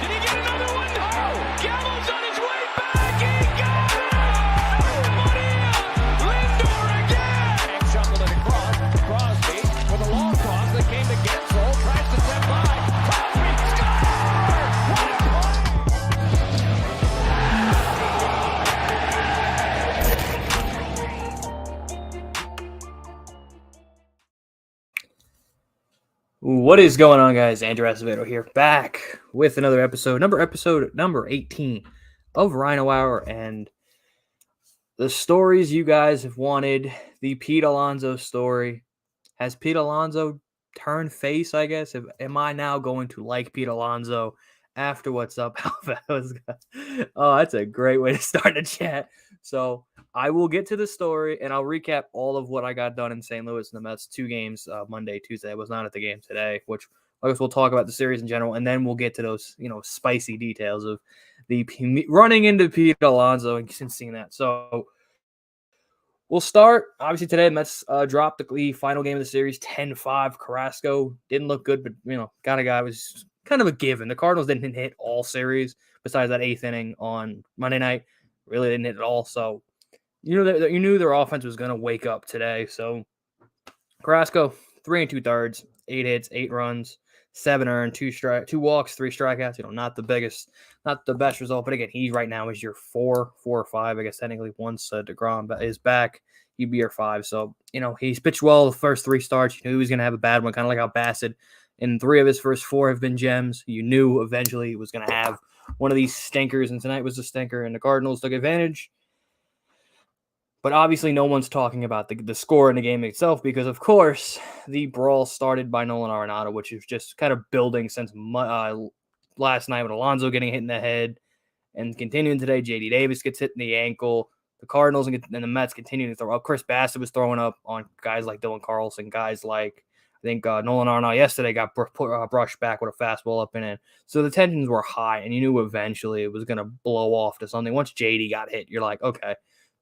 Did he get another one? Gallo's on his way back. He got it! Maria Lindor again! And shuffled it across. Crosby with a long toss that came to Gensel. Tries to step by. Crosby scores! What a What is going on, guys? Andrew Acevedo here, back with another episode number 18 of Rhino Hour, and the stories you guys have wanted. The Pete Alonso story. Has Pete Alonso turned face, I guess? Am I now going to like Pete Alonso after what's up? Oh, that's a great way to start the chat. So I will get to the story, and I'll recap all of what I got done in St. Louis and the Mets 2 games, Monday, Tuesday. I was not at the game today, which I guess we'll talk about the series in general, and then we'll get to those, spicy details of the running into Pete Alonso and seeing that. So we'll start. Obviously, today, Mets dropped the final game of the series, 10-5. Carrasco didn't look good, but, got a guy was kind of a given. The Cardinals didn't hit all series besides that 8th inning on Monday night. Really didn't hit it all. So, you knew their offense was going to wake up today. So, Carrasco, 3 2/3, 8 hits, 8 runs, 7 earned, 2 walks, 3 strikeouts. Not the best result. But again, he right now is your 4 or 5. I guess technically once DeGrom is back, he'd be your 5. So, he's pitched well the first 3 starts. You knew he was going to have a bad one, kind of like how Bassett and 3 of his first 4 have been gems. You knew eventually he was going to have one of these stinkers, and tonight was a stinker, and the Cardinals took advantage. But obviously no one's talking about the score in the game itself because, of course, the brawl started by Nolan Arenado, which is just kind of building since last night with Alonso getting hit in the head, and continuing today, J.D. Davis gets hit in the ankle. The Cardinals and the Mets continue to throw up. Chris Bassett was throwing up on guys like Dylan Carlson, guys like I think Nolan Arenado yesterday got brushed back with a fastball up and in. So the tensions were high, and you knew eventually it was going to blow off to something. Once JD got hit, you're like, okay,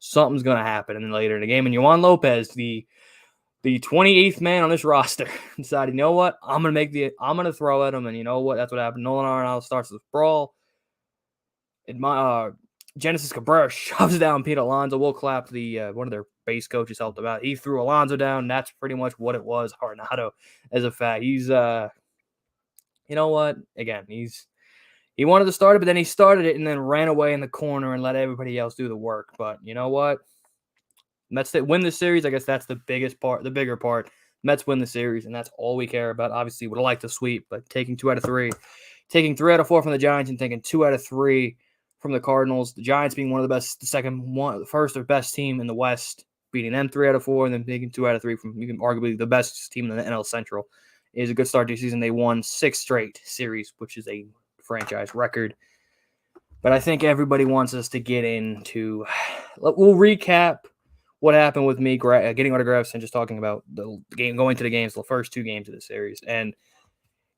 something's going to happen. And then later in the game, and Yohan Lopez, the 28th man on this roster, decided, you know what, I'm going to throw at him. And you know what? That's what happened. Nolan Arenado starts this brawl. Genesis Cabrera shoves down Pete Alonso. We'll clap one of their base coaches helped him out. He threw Alonso down. That's pretty much what it was. Arenado, as a fact, he's you know what? Again, he wanted to start it, but then he started it and then ran away in the corner and let everybody else do the work. But you know what? Mets win the series. I guess that's the biggest part, the bigger part. Mets win the series, and that's all we care about. Obviously, would have liked to sweep, but taking 2 out of 3, taking 3 out of 4 from the Giants, and taking 2 out of 3 from the Cardinals. The Giants being one of the best, the first or best team in the West, beating them 3 out of 4, and then taking 2 out of 3 from arguably the best team in the NL Central is a good start to the season. They won 6 straight series, which is a franchise record. But I think everybody wants us to get into. We'll recap what happened with me getting autographs and just talking about the game, going to the games, the first 2 games of the series. And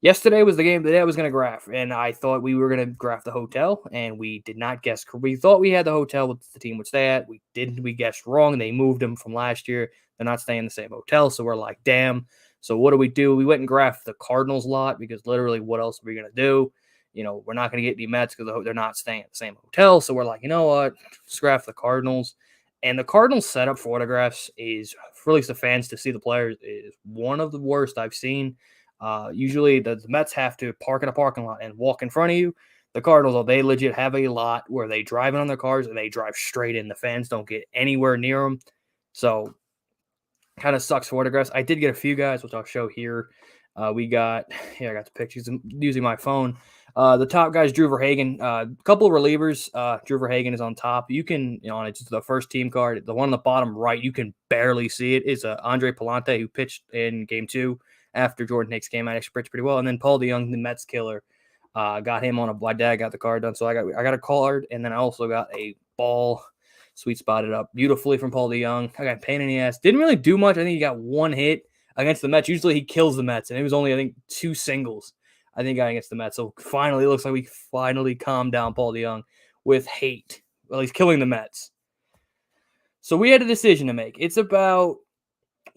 yesterday was the game that I was going to graph, and I thought we were going to graph the hotel, and we did not guess. We thought we had the hotel the team would stay at. We didn't. We guessed wrong. They moved them from last year. They're not staying in the same hotel, so we're like, damn. So what do? We went and graphed the Cardinals lot because literally what else are we going to do? We're not going to get any Mets because they're not staying at the same hotel. So we're like, you know what? Let's graph the Cardinals. And the Cardinals setup for autographs is, for at least the fans to see the players, is one of the worst I've seen. Usually the Mets have to park in a parking lot and walk in front of you. The Cardinals, they legit have a lot where they drive in on their cars and they drive straight in. The fans don't get anywhere near them. So kind of sucks for autographs. I did get a few guys, which I'll show here. I got the pictures. I'm using my phone. The top guy is Drew Verhagen. A couple of relievers. Drew Verhagen is on top. You can, on it's the first team card. The one on the bottom right, you can barely see it. Is Andre Palante, who pitched in Game 2 after Jordan Hicks came out. Actually pitched pretty well. And then Paul DeJong, the Mets killer, got him on my dad got the card done. So I got a card, and then I also got a ball sweet spotted up beautifully from Paul DeJong. I got a pain in the ass. Didn't really do much. I think he got 1 hit against the Mets. Usually he kills the Mets, and it was only, I think, 2 singles. I think against the Mets. So finally, it looks like we finally calmed down Paul DeJong with hate. Well, he's killing the Mets. So we had a decision to make. It's about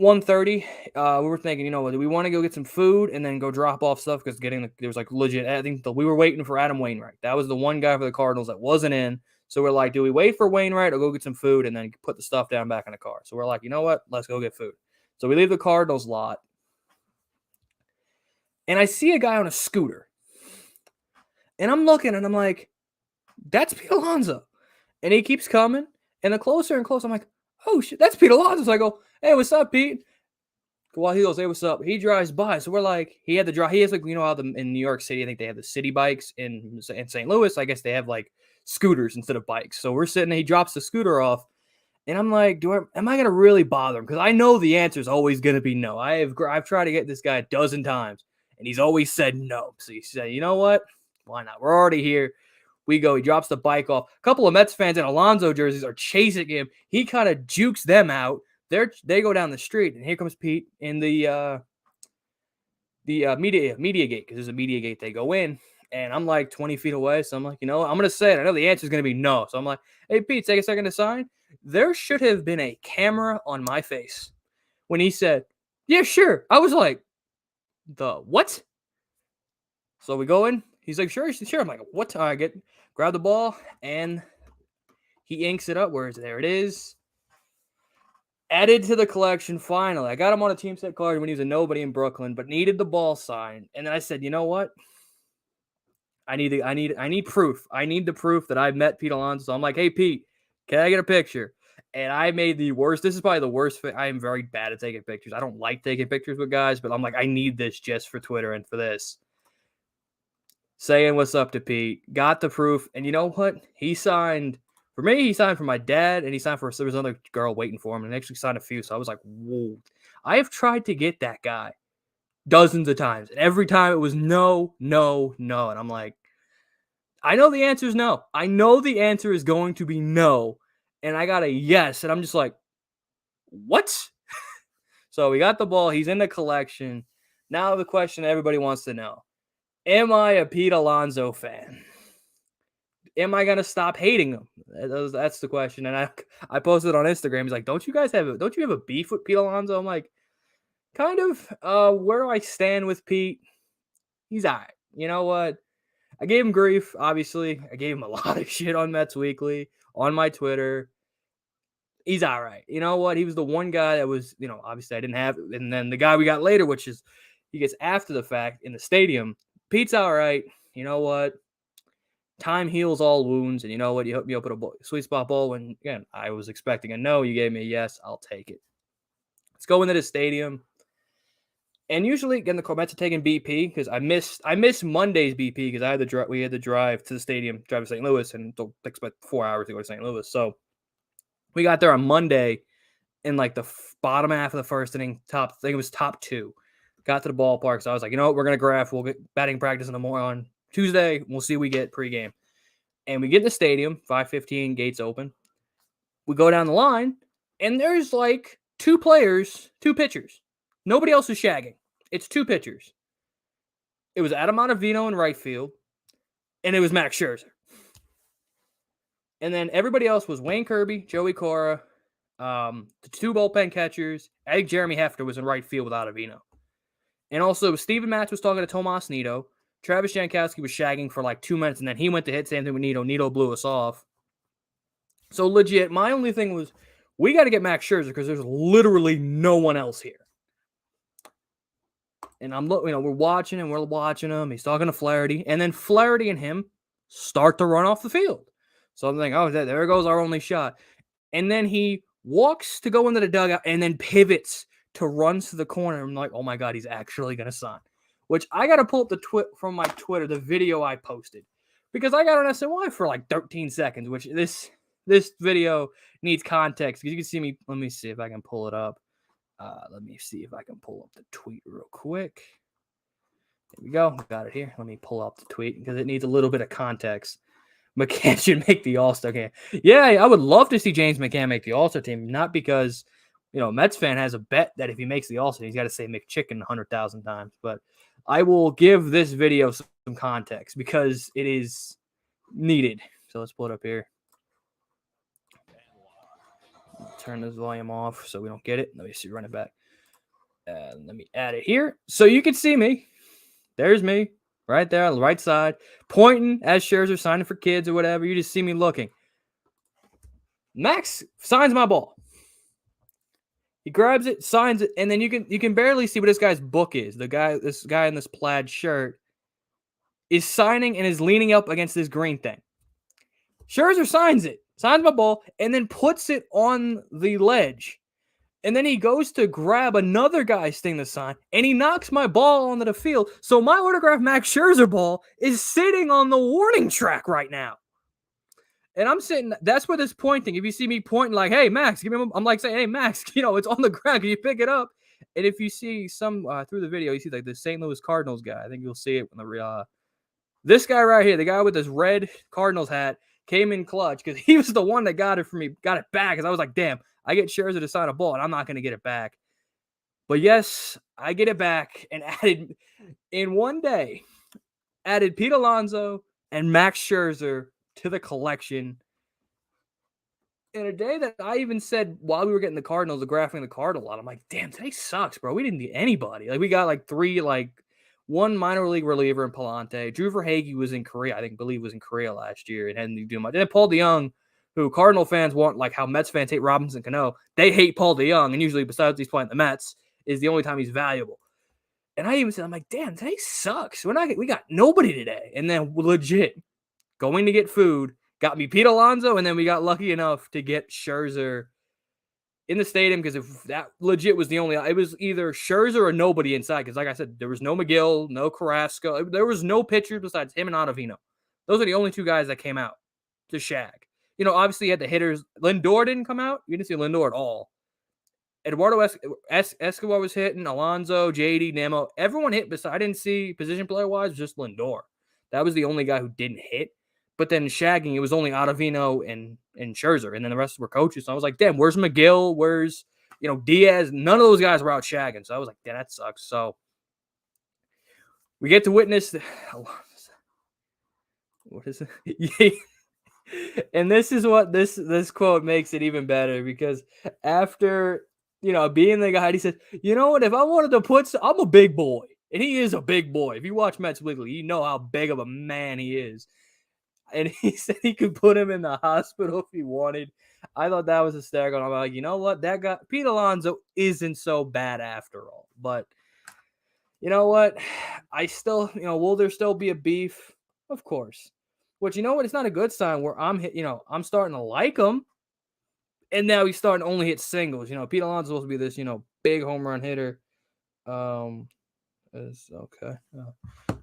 1:30, we were thinking, you know, do we want to go get some food and then go drop off stuff? Because there was like legit, I think we were waiting for Adam Wainwright. That was the one guy for the Cardinals that wasn't in. So we're like, do we wait for Wainwright or go get some food and then put the stuff down back in the car? So we're like, you know what? Let's go get food. So we leave the Cardinals lot. And I see a guy on a scooter. And I'm looking and I'm like, that's Pete Alonso. And he keeps coming. And the closer and closer, I'm like, oh shit, that's Pete Alonso. So I go, hey, what's up, Pete? While he goes, hey, what's up? He drives by. So we're like, he had the drive. He has like, you know how in New York City, I think they have the city bikes in St. Louis. I guess they have like scooters instead of bikes. So we're sitting there, he drops the scooter off. And I'm like, am I going to really bother him? Because I know the answer is always going to be no. I've tried to get this guy a dozen times, and he's always said no. So he said, you know what? Why not? We're already here. We go. He drops the bike off. A couple of Mets fans in Alonso jerseys are chasing him. He kind of jukes them out. They go down the street, and here comes Pete in the media gate, because there's a media gate. They go in, and I'm like 20 feet away. So I'm like, you know what? I'm going to say it. I know the answer is going to be no. So I'm like, hey, Pete, take a second to sign. There should have been a camera on my face when he said, yeah, sure. I was like, the what? So we go in. He's like, sure. I'm like, what? I grab the ball, and he inks it up. There it is. Added to the collection finally. I got him on a team set card when he was a nobody in Brooklyn, but needed the ball signed. And then I said, you know what? I need proof. I need the proof that I met Pete Alonso. So I'm like, hey, Pete, can I get a picture? And I made the worst. This is probably the worst. I am very bad at taking pictures. I don't like taking pictures with guys, but I'm like, I need this just for Twitter and for this. Saying what's up to Pete. Got the proof. And you know what? He signed for me. He signed for my dad, and he signed there was another girl waiting for him, and actually signed a few. So I was like, whoa. I have tried to get that guy dozens of times, and every time it was no, no, no. And I'm like, I know the answer is no. I know the answer is going to be no. And I got a yes. And I'm just like, what? So we got the ball. He's in the collection. Now the question everybody wants to know. Am I a Pete Alonso fan? Am I going to stop hating him? That's the question. And I posted on Instagram. He's like, don't you have a beef with Pete Alonso? I'm like, kind of. Where do I stand with Pete? He's all right. You know what? I gave him grief, obviously. I gave him a lot of shit on Mets Weekly, on my Twitter. He's all right. You know what? He was the one guy that was, obviously I didn't have. And then the guy we got later, which is he gets after the fact in the stadium. Pete's all right. You know what? Time heals all wounds. And you know what? You hooked me up with a sweet spot ball. And again, I was expecting a no. You gave me a yes. I'll take it. Let's go into the stadium. And usually, again, the Mets are taking BP because I missed Monday's BP because we had to drive to the stadium, drive to St. Louis, and it takes about 4 hours to go to St. Louis. So we got there on Monday in like the bottom half of the first inning, I think it was top 2. Got to the ballpark, so I was like, you know what, we're gonna graph. We'll get batting practice in the morning on Tuesday. We'll see what we get pregame. And we get in the stadium, 5:15, gates open. We go down the line, and there's like 2 pitchers. Nobody else is shagging. It's 2 pitchers. It was Adam Ottavino in right field, and it was Max Scherzer. And then everybody else was Wayne Kirby, Joey Cora, the 2 bullpen catchers. I think Jeremy Hefner was in right field with Ottavino. And also, Steven Matz was talking to Tomas Nido. Travis Jankowski was shagging for like 2 minutes, and then he went to hit, same thing with Nido. Nido blew us off. So legit, my only thing was, we got to get Max Scherzer because there's literally no one else here. And we're watching him. He's talking to Flaherty, and then Flaherty and him start to run off the field. So I'm thinking, oh, there goes our only shot. And then he walks to go into the dugout and then pivots to run to the corner. I'm like, oh my God, he's actually going to sign. Which I got to pull up from my Twitter, the video I posted. Because I got on SNY for like 13 seconds, which this video needs context. Because you can see me. Let me see if I can pull it up. Let me see if I can pull up the tweet real quick. There we go. Got it here. Let me pull up the tweet because it needs a little bit of context. McCann should make the All-Star game. Yeah, I would love to see James McCann make the All-Star team, not because, Metsfan has a bet that if he makes the All-Star, he's got to say McChicken 100,000 times. But I will give this video some context because it is needed. So let's pull it up here. Turn this volume off so we don't get it. Let me see, run it back. Let me add it here so you can see me. There's me right there on the right side, pointing as Scherzer signing for kids or whatever. You just see me looking. Max signs my ball. He grabs it, signs it, and then you can barely see what this guy's book is. This guy in this plaid shirt is signing and is leaning up against this green thing. Scherzer signs my ball, and then puts it on the ledge. And then he goes to grab another guy's thing to sign, and he knocks my ball onto the field. So my autographed Max Scherzer ball is sitting on the warning track right now. And I'm sitting, that's where this pointing. If you see me pointing like, hey, Max, give me, I'm like saying, hey, Max, it's on the ground. Can you pick it up? And if you see some, through the video, you see like the St. Louis Cardinals guy. I think you'll see it when this guy right here, the guy with this red Cardinals hat, came in clutch because he was the one that got it for me, got it back. Because I was like, damn, I get Scherzer to sign a ball, and I'm not going to get it back. But yes, I get it back and added, in one day, added Pete Alonso and Max Scherzer to the collection. In a day that I even said while we were getting the Cardinals, the graphing the card a lot, I'm like, damn, today sucks, bro. We didn't get anybody. Like, we got like one minor league reliever in Palante. Drew Verhage was in Korea, believe was in Korea last year and hadn't do much. And then Paul DeYoung, who Cardinal fans want, like how Mets fans hate Robinson Cano, they hate Paul DeYoung, and usually besides he's playing the Mets, is the only time he's valuable. And I even said, I'm like, damn, today sucks. We got nobody today. And then legit going to get food, got me Pete Alonso, and then we got lucky enough to get Scherzer in the stadium because if that legit was the only, it was either Scherzer or nobody inside. Because like I said, there was no McGill, no Carrasco, there was no pitchers besides him and Ottavino. Those are the only two guys that came out to shag. Obviously you had the hitters. Lindor didn't come out. You didn't see Lindor at all. Eduardo Escobar was hitting. Alonso, JD, Nemo, everyone hit. Besides, I didn't see position player wise, just Lindor. That was the only guy who didn't hit. But then shagging, it was only Ottavino and Scherzer, and then the rest were coaches. So I was like, damn, where's McGill? Where's, Diaz? None of those guys were out shagging. So I was like, damn, that sucks. So we get to witness what is it? And this is what this quote makes it even better because after, being the guy, he said, you know what, if I wanted to I'm a big boy. And he is a big boy. If you watch Mets Weekly, you know how big of a man he is. And he said he could put him in the hospital if he wanted. I thought that was hysterical. I'm like, you know what? That guy, Pete Alonso, isn't so bad after all. But you know what? I still, will there still be a beef? Of course. But you know what? It's not a good sign where I'm starting to like him. And now he's starting to only hit singles. Pete Alonso's supposed to be this, big home run hitter. Is okay.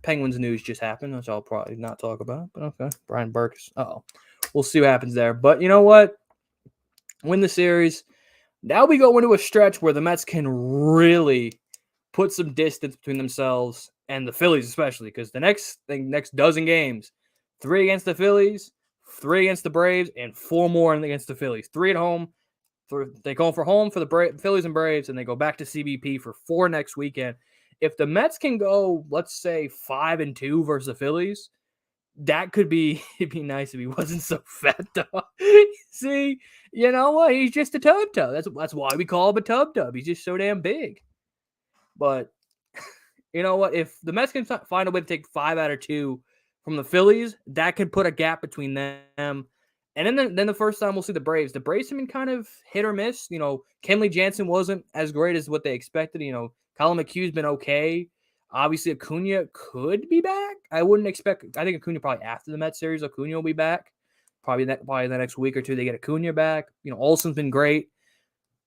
Penguins news just happened, which I'll probably not talk about, but okay. Brian Burke. We'll see what happens there. But you know what? Win the series. Now we go into a stretch where the Mets can really put some distance between themselves and the Phillies, especially because the next dozen games, 3 against the Phillies, 3 against the Braves, and 4 more against the Phillies. 3 at home. They go for home for the Phillies and Braves, and they go back to CBP for 4 next weekend. If the Mets can go, let's say 5-2 versus the Phillies, that could be, it'd be nice if he wasn't so fat, though. See, you know what? He's just a tub. That's why we call him a tub. He's just so damn big. But you know what? If the Mets can find a way to take 5 out of 2 from the Phillies, that could put a gap between them. And then the first time we'll see the Braves. The Braves have been kind of hit or miss. Kenley Jansen wasn't as great as what they expected. Colin McHugh's been okay. Obviously, Acuna could be back. I wouldn't expect. I think Acuna probably after the Mets series, Acuna will be back. Probably the next week or two, they get Acuna back. Olsen's been great.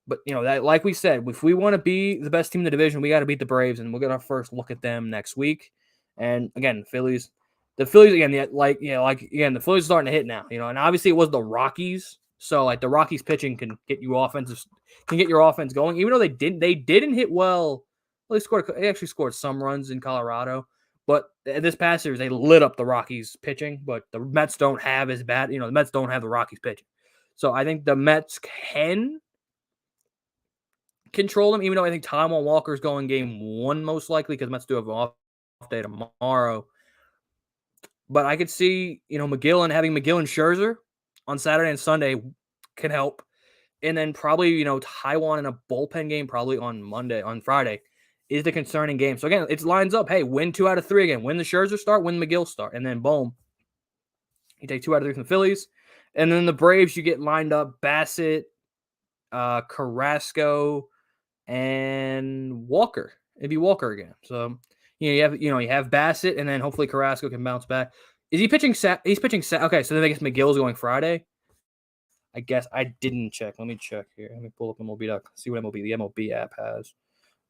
But, that, like we said, if we want to be the best team in the division, we got to beat the Braves, and we'll get our first look at them next week. And, again, the Phillies, again, the Phillies are starting to hit now, and obviously it was the Rockies. So, the Rockies pitching can get your offense going. Even though they didn't hit well. Well, they actually scored some runs in Colorado. But this past series, they lit up the Rockies pitching. But the Mets don't have as bad, the Mets don't have the Rockies pitching. So, I think the Mets can control them, even though I think Taijuan Walker's going game 1 most likely because Mets do have an off day tomorrow. But I could see, having McGill and Scherzer on Saturday and Sunday can help. and then probably, Taiwan in a bullpen game probably on Friday is the concerning game. So again, it lines up. Hey, win 2 out of 3 again. Win the Scherzer start, win the McGill start, and then boom, you take 2 out of 3 from the Phillies, and then the Braves you get lined up Bassett, Carrasco, and Walker. It'd be Walker again. So you have Bassett, and then hopefully Carrasco can bounce back. Is he pitching? He's pitching. Okay, so then I guess McGill's going Friday. I guess I didn't check. Let me check here. Let me pull up MLB. See what the MLB app has.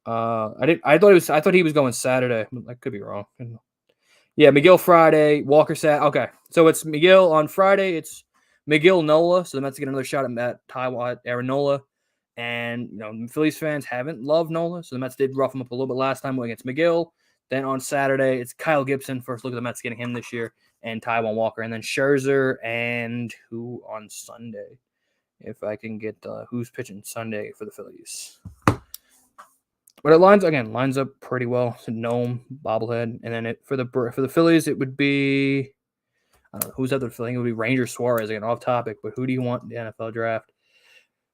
I thought he was going Saturday. I could be wrong. Yeah, McGill Friday, Walker Saturday. Okay, so it's McGill on Friday. It's McGill Nola. So the Mets get another shot at Taiwan Aaron Nola. And Phillies fans haven't loved Nola, so the Mets did rough him up a little bit last time against McGill. Then on Saturday, it's Kyle Gibson. First look at the Mets getting him this year, and Taiwan Walker, and then Scherzer and who on Sunday? If I can get who's pitching Sunday for the Phillies. But it lines up pretty well. It's a gnome bobblehead, and then for the Phillies, it would be I don't know who's other Philly. It would be Ranger Suarez again, off topic. But who do you want in the NFL draft?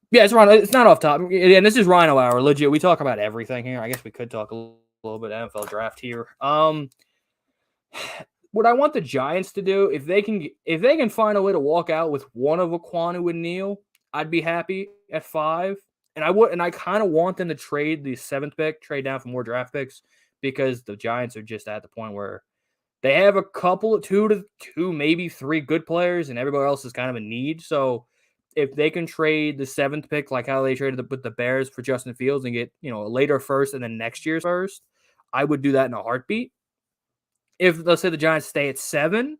Yeah, it's Rhino. It's not off topic. And this is Rhino Hour. Legit, we talk about everything here. I guess we could talk a little bit NFL draft here. What I want the Giants to do, if they can find a way to walk out with one of Aquanu and Neal, I'd be happy at 5. And I kind of want them to trade the 7th pick, trade down for more draft picks, because the Giants are just at the point where they have a couple of 2 maybe 3 good players, and everybody else is kind of a need. So if they can trade the 7th pick, like how they traded with the Bears for Justin Fields, and get a later first and then next year's first, I would do that in a heartbeat. If let's say the Giants stay at 7,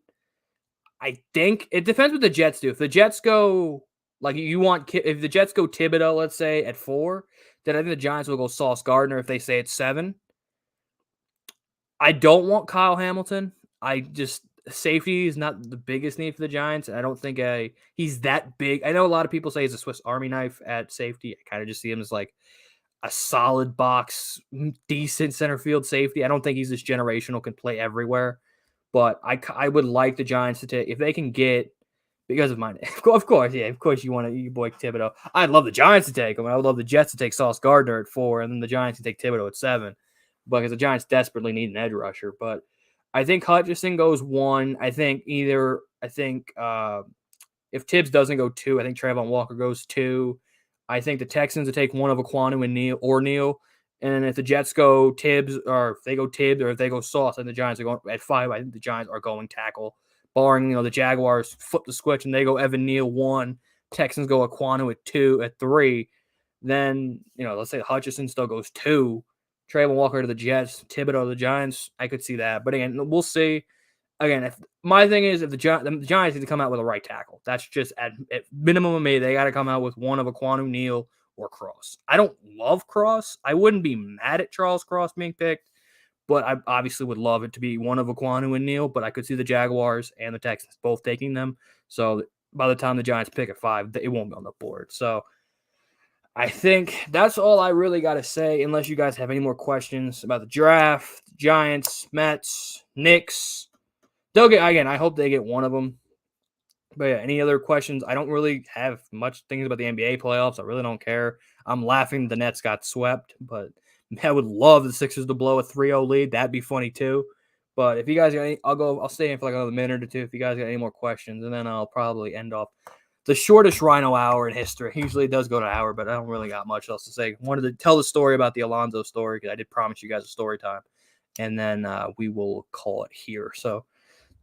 I think it depends what the Jets do. If the Jets go if the Jets go Thibodeau, let's say at 4, then I think the Giants will go Sauce Gardner if they say it's 7. I don't want Kyle Hamilton. Safety is not the biggest need for the Giants. I don't think he's that big. I know a lot of people say he's a Swiss Army knife at safety. I kind of just see him as like a solid box, decent center field safety. I don't think he's this generational, can play everywhere. But I would like the Giants to take, if they can get, because of mine. Of course, you want your boy Thibodeau. I'd love the Giants to take him. I would love the Jets to take Sauce Gardner at 4, and then the Giants to take Thibodeau at 7, because the Giants desperately need an edge rusher. But I think Hutchinson goes 1. I think if Tibbs doesn't go 2, I think Trayvon Walker goes 2. I think the Texans will take one of Aquanu and Neal. And if the Jets go Tibbs, or if they go Tibbs, or if they go Sauce, and the Giants are going at 5, I think the Giants are going tackle. Barring, the Jaguars flip the switch and they go Evan Neal 1, Texans go Aquanu at 2, at 3, then, let's say Hutchinson still goes 2, Trayvon Walker to the Jets, Thibodeau to the Giants, I could see that. But again, we'll see. Again, my thing is, if the Giants need to come out with a right tackle. That's just at minimum of me. They got to come out with one of Aquanu, Neal, or Cross. I don't love Cross. I wouldn't be mad at Charles Cross being picked, but I obviously would love it to be one of Aquanu and Neal. But I could see the Jaguars and the Texans both taking them. So by the time the Giants pick at 5, it won't be on the board. So I think that's all I really got to say, unless you guys have any more questions about the draft, Giants, Mets, Knicks. They'll get, again, I hope they get one of them. But yeah, any other questions? I don't really have much things about the NBA playoffs. I really don't care. I'm laughing the Nets got swept, but I would love the Sixers to blow a 3-0 lead. That'd be funny too. But if you guys got any, I'll stay in for like another minute or 2 if you guys got any more questions, and then I'll probably end off the shortest Rhino hour in history. Usually it does go to an hour, but I don't really got much else to say. Wanted to tell the story about the Alonso story, because I did promise you guys a story time, and then we will call it here. So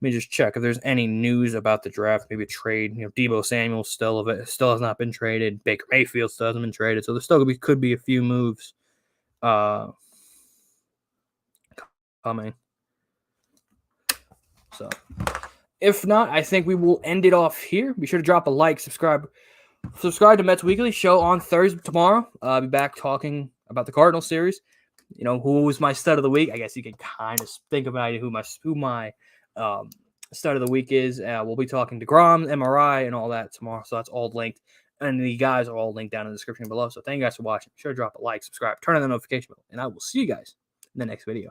let me just check if there's any news about the draft, maybe a trade. Deebo Samuel still has not been traded. Baker Mayfield still hasn't been traded, so there still could be a few moves coming. So if not, I think we will end it off here. Be sure to drop a like, subscribe to Mets Weekly show on Thursday tomorrow. I'll be back talking about the Cardinals series. Who was my stud of the week? I guess you can kind of think about who my stud of the week is. We'll be talking to DeGrom, MRI, and all that tomorrow. So that's all linked. And the guys are all linked down in the description below. So thank you guys for watching. Be sure to drop a like, subscribe, turn on the notification bell, and I will see you guys in the next video.